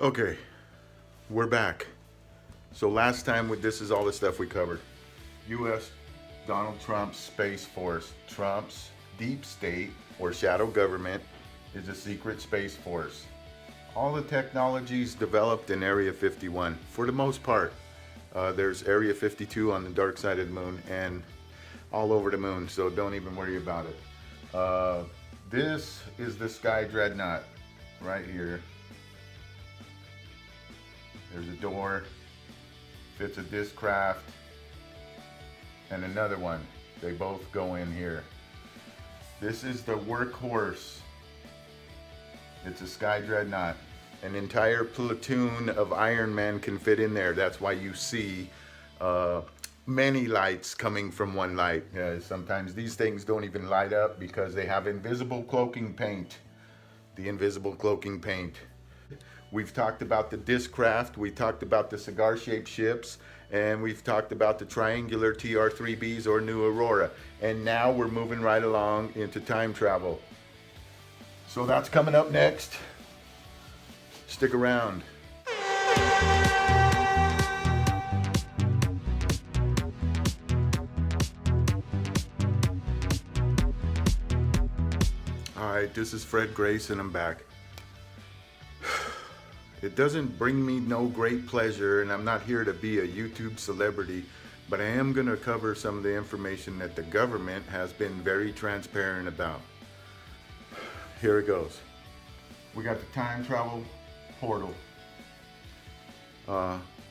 Okay, we're back. So last time this is all the stuff we covered. U.S. Donald Trump's Space Force. Trump's deep state or shadow government is a secret space force. All the technologies developed in Area 51, for the most part. There's Area 52 on the dark side of the moon and all over the moon, so don't even worry about it. This is the Sky Dreadnought right here. There's a door, fits a disc craft, and another one. They both go in here. This is the workhorse. It's a Sky Dreadnought. An entire platoon of Iron Men can fit in there. That's why you see many lights coming from one light. Sometimes these things don't even light up because they have invisible cloaking paint. The invisible cloaking paint. We've talked about the disc craft, we talked about the cigar-shaped ships, and we've talked about the triangular TR-3Bs or New Aurora. And now we're moving right along into time travel. So that's coming up next. Stick around. Alright, this is Fred Grace and I'm back. It doesn't bring me no great pleasure, and I'm not here to be a YouTube celebrity, but I am going to cover some of the information that the government has been very transparent about. Here it goes. We got the time travel portal.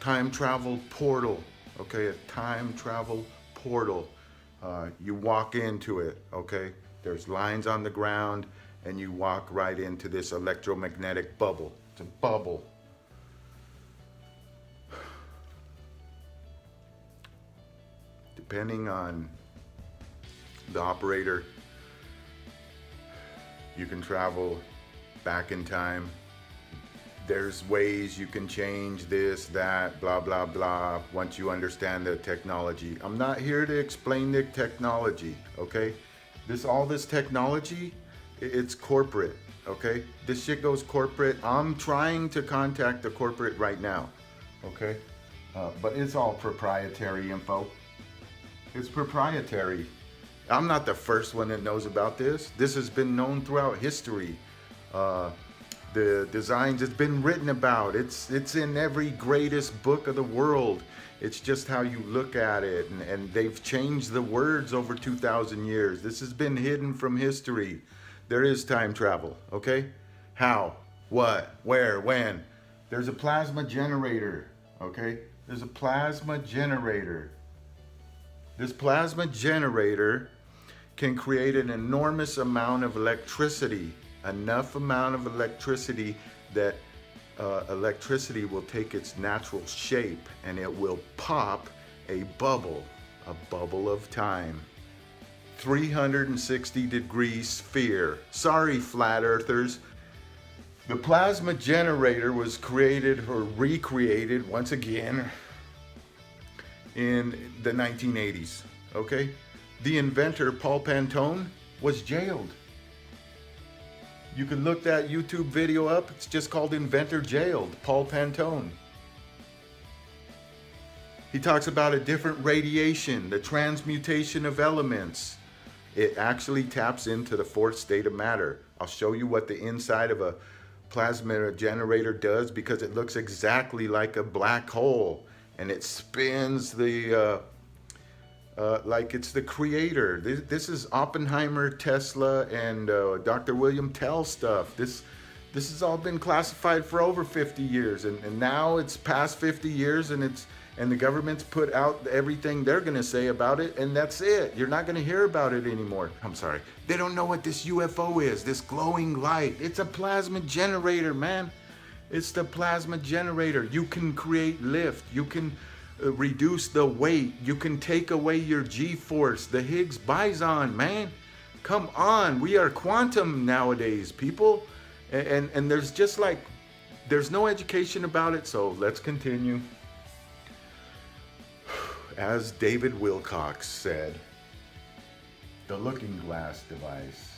Time travel portal. Okay, a time travel portal. You walk into it, okay? There's lines on the ground, and you walk right into this electromagnetic bubble. It's a bubble. Depending on the operator, you can travel back in time. There's ways you can change this, that, blah, blah, blah, once you understand the technology. I'm not here to explain the technology, okay? All this technology, it's corporate. Okay, this shit goes corporate. I'm trying to contact the corporate right now, okay? But it's all proprietary info. It's proprietary. I'm not the first one that knows about this. This has been known throughout history. The designs, it's been written about. It's in every greatest book of the world. It's just how you look at it, and they've changed the words over 2,000 years. This has been hidden from history. There is time travel, okay? How? What? Where? When? There's a plasma generator, okay? There's a plasma generator. This plasma generator can create an enormous amount of electricity, enough amount of electricity that electricity will take its natural shape and it will pop a bubble of time. 360-degree sphere. Sorry, flat earthers. The plasma generator was created or recreated once again in the 1980s, okay? The inventor, Paul Pantone, was jailed. You can look that YouTube video up. It's just called Inventor Jailed, Paul Pantone. He talks about a different radiation, the transmutation of elements. It actually taps into the fourth state of matter. I'll show you what the inside of a plasma generator does because it looks exactly like a black hole, and it spins the like it's the creator. This is Oppenheimer, Tesla, and Dr. William Tell stuff. This has all been classified for over 50 years, and now it's past 50 years, and the government's put out everything they're gonna say about it, and that's it. You're not gonna hear about it anymore. I'm sorry. They don't know what this UFO is, this glowing light. It's a plasma generator, man. It's the plasma generator. You can create lift. You can reduce the weight. You can take away your G-force, the Higgs boson, man. Come on, we are quantum nowadays, people. And there's just like, there's no education about it, so let's continue. As David Wilcock said, the looking glass device.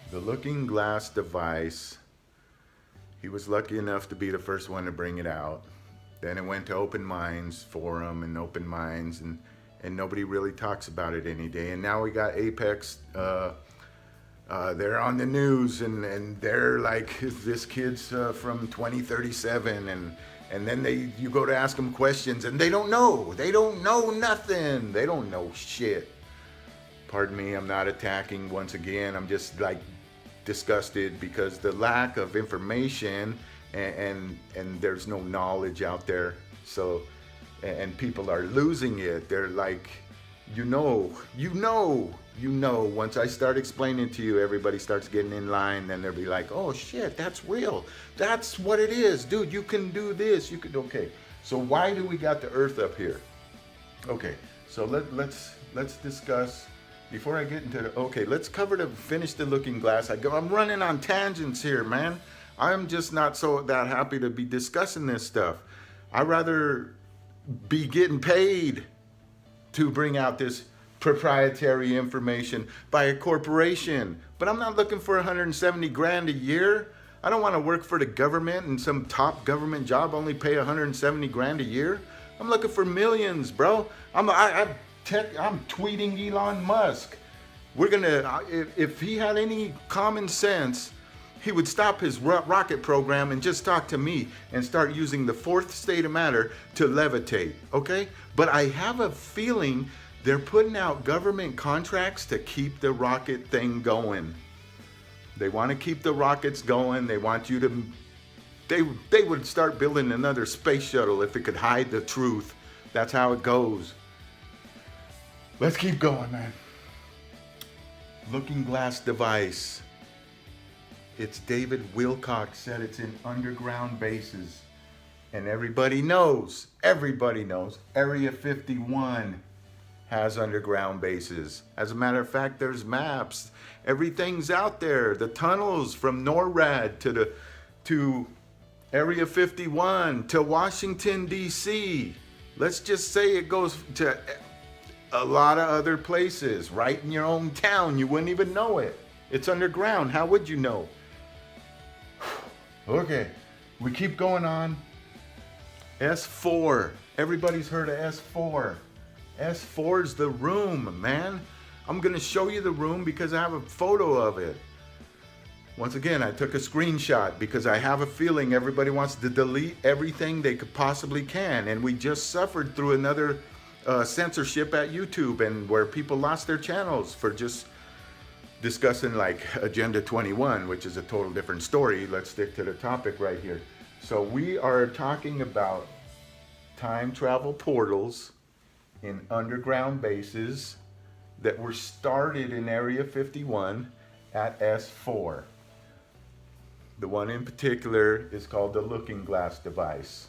The looking glass device He was lucky enough to be the first one to bring it out. Then it went to Open Minds Forum and Open Minds, and nobody really talks about it any day. And now we got Apex. They're on the news, and they're like, this kid's from 2037, and then you go to ask them questions, and they don't know. They don't know nothing. They don't know shit. Pardon me, I'm not attacking once again. I'm just like disgusted because the lack of information and there's no knowledge out there. So, and people are losing it. They're like, once I start explaining to you, everybody starts getting in line, then they'll be like, oh shit, that's real. That's what it is. Dude, you can do this. You can, okay. So why do we got the earth up here? Okay, so let's discuss, before I get into the, okay, let's finish the looking glass. I'm running on tangents here, man. I'm just not so that happy to be discussing this stuff. I'd rather be getting paid to bring out this proprietary information by a corporation. But I'm not looking for 170 grand a year. I don't want to work for the government and some top government job only pay 170 grand a year. I'm looking for millions, bro. I'm tweeting Elon Musk. We're gonna, if he had any common sense, he would stop his rocket program and just talk to me and start using the fourth state of matter to levitate, okay? But I have a feeling they're putting out government contracts to keep the rocket thing going. They want to keep the rockets going. They want you to, they would start building another space shuttle if it could hide the truth. That's how it goes. Let's keep going, man. Looking glass device. It's David Wilcock said it's in underground bases. And everybody knows, Area 51 has underground bases. As a matter of fact, there's maps. Everything's out there. The tunnels from NORAD to Area 51 to Washington, D.C. Let's just say it goes to a lot of other places, right in your own town. You wouldn't even know it. It's underground. How would you know? Okay, we keep going on. S4. Everybody's heard of S4. S4 is the room, man. I'm going to show you the room because I have a photo of it. Once again, I took a screenshot because I have a feeling everybody wants to delete everything they could possibly can. And we just suffered through another censorship at YouTube, and where people lost their channels for just discussing like Agenda 21, which is a total different story. Let's stick to the topic right here. So we are talking about time travel portals in underground bases that were started in Area 51 at S4. The one in particular is called the Looking Glass device.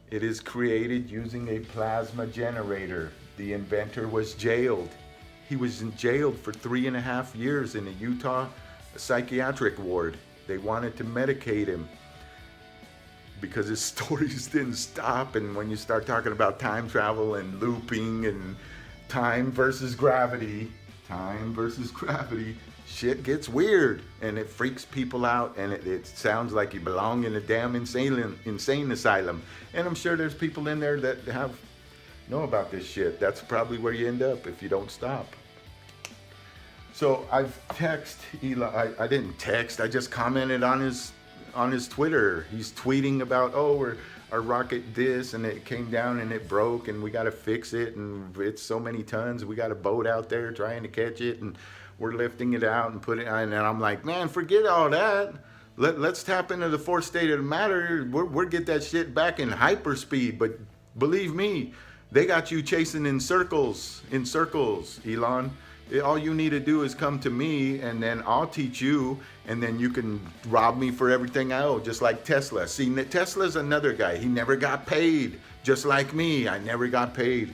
It is created using a plasma generator. The inventor was jailed. He was jailed for 3.5 years in a Utah psychiatric ward. They wanted to medicate him because his stories didn't stop. And when you start talking about time travel and looping and time versus gravity, shit gets weird and it freaks people out, and it sounds like you belong in a damn insane asylum. And I'm sure there's people in there that know about this shit. That's probably where you end up if you don't stop. So I've texted Eli. I didn't text. I just commented on his Twitter. He's tweeting about, our rocket this, and it came down and it broke, and we got to fix it, and it's so many tons. We got a boat out there trying to catch it, and we're lifting it out and put it on. And I'm like, man, forget all that. Let's tap into the fourth state of the matter. We're get that shit back in hyperspeed. But believe me, they got you chasing in circles, Elon. All you need to do is come to me, and then I'll teach you, and then you can rob me for everything I owe, just like Tesla. See, Tesla's another guy. He never got paid, just like me. I never got paid.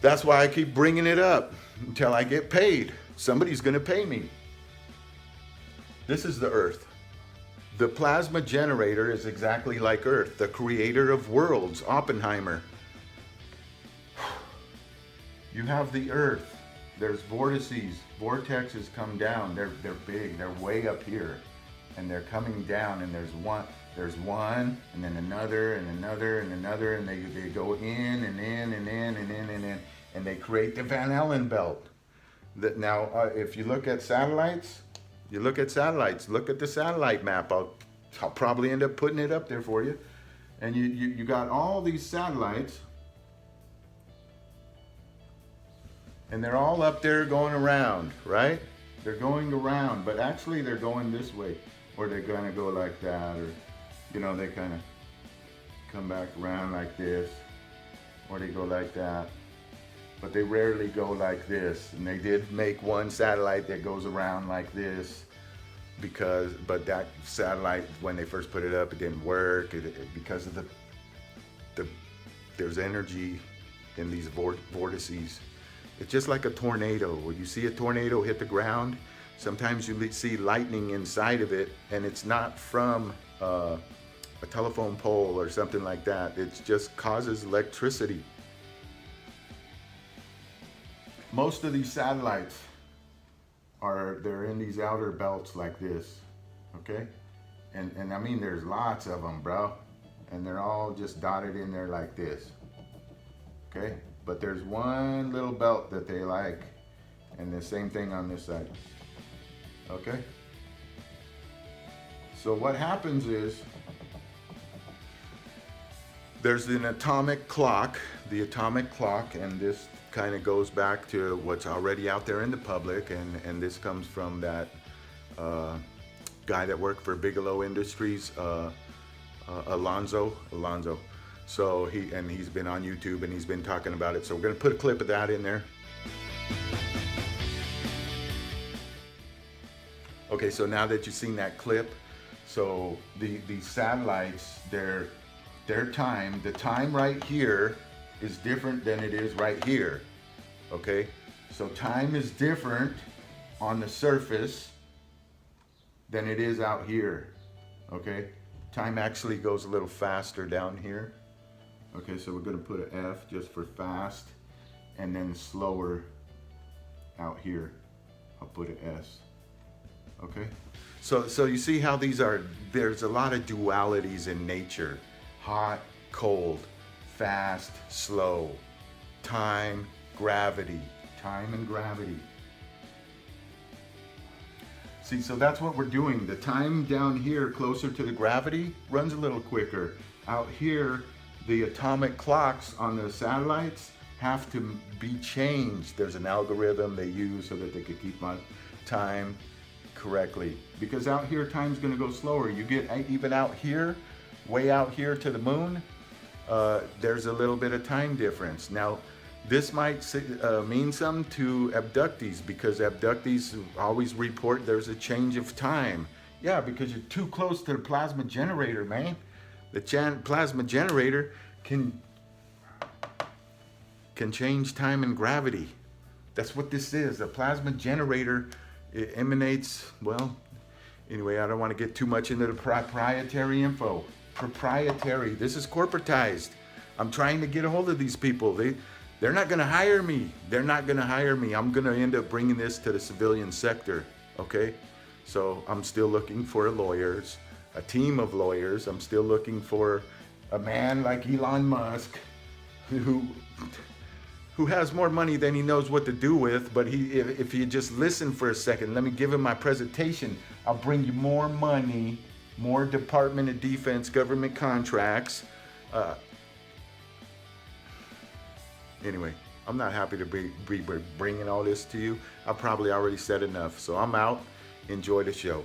That's why I keep bringing it up until I get paid. Somebody's going to pay me. This is the Earth. The plasma generator is exactly like Earth, the creator of worlds, Oppenheimer. You have the Earth. There's vortices, vortexes come down. They're big. They're way up here. and they're coming down, and there's one, and then another, and another, and another, and they go in and in and in and in and in, and they create the Van Allen belt. Now, if you look at satellites, look at the satellite map. I'll probably end up putting it up there for you. And you got all these satellites, and they're all up there going around, right? They're going around, but actually they're going this way, or they're gonna go like that, or, you know, they kind of come back around like this, or they go like that. But they rarely go like this. And they did make one satellite that goes around like this, but that satellite, when they first put it up, it didn't work because of there's energy in these vortices. It's just like a tornado. When you see a tornado hit the ground, sometimes you see lightning inside of it, and it's not from a telephone pole or something like that. It just causes electricity. Most of these satellites they're in these outer belts like this, okay? And I mean, there's lots of them, bro. And they're all just dotted in there like this, okay? But there's one little belt that they like, and the same thing on this side, okay? So what happens is, there's an atomic clock, and this kind of goes back to what's already out there in the public, and this comes from that guy that worked for Bigelow Industries, Alonzo. So he's been on YouTube, and he's been talking about it. So we're gonna put a clip of that in there. Okay, so now that you've seen that clip, so these satellites, their time, the time right here is different than it is right here, okay? So time is different on the surface than it is out here, okay? Time actually goes a little faster down here. Okay, so we're gonna put an F just for fast, and then slower out here. I'll put an S, okay? So you see how there's a lot of dualities in nature. Hot, cold, fast, slow, time, gravity, time and gravity. See, so that's what we're doing. The time down here closer to the gravity runs a little quicker. Out here, the atomic clocks on the satellites have to be changed. There's an algorithm they use so that they could keep on time correctly. Because out here, time's gonna go slower. You get even out here, way out here to the moon, there's a little bit of time difference. Now, this might mean something to abductees, because abductees always report there's a change of time. Yeah, because you're too close to the plasma generator, man. The plasma generator can change time and gravity. That's what this is. The plasma generator, it emanates, well, anyway, I don't want to get too much into the proprietary info. Proprietary. This is corporatized. I'm trying to get a hold of these people. They're not going to hire me. They're not going to hire me. I'm going to end up bringing this to the civilian sector. Okay? So I'm still looking for lawyers, a team of lawyers. I'm still looking for a man like Elon Musk who has more money than he knows what to do with. But if you just listen for a second, let me give him my presentation. I'll bring you more money, more Department of Defense government contracts. Anyway, I'm not happy to be bringing all this to you. I've probably already said enough, so I'm out. Enjoy the show.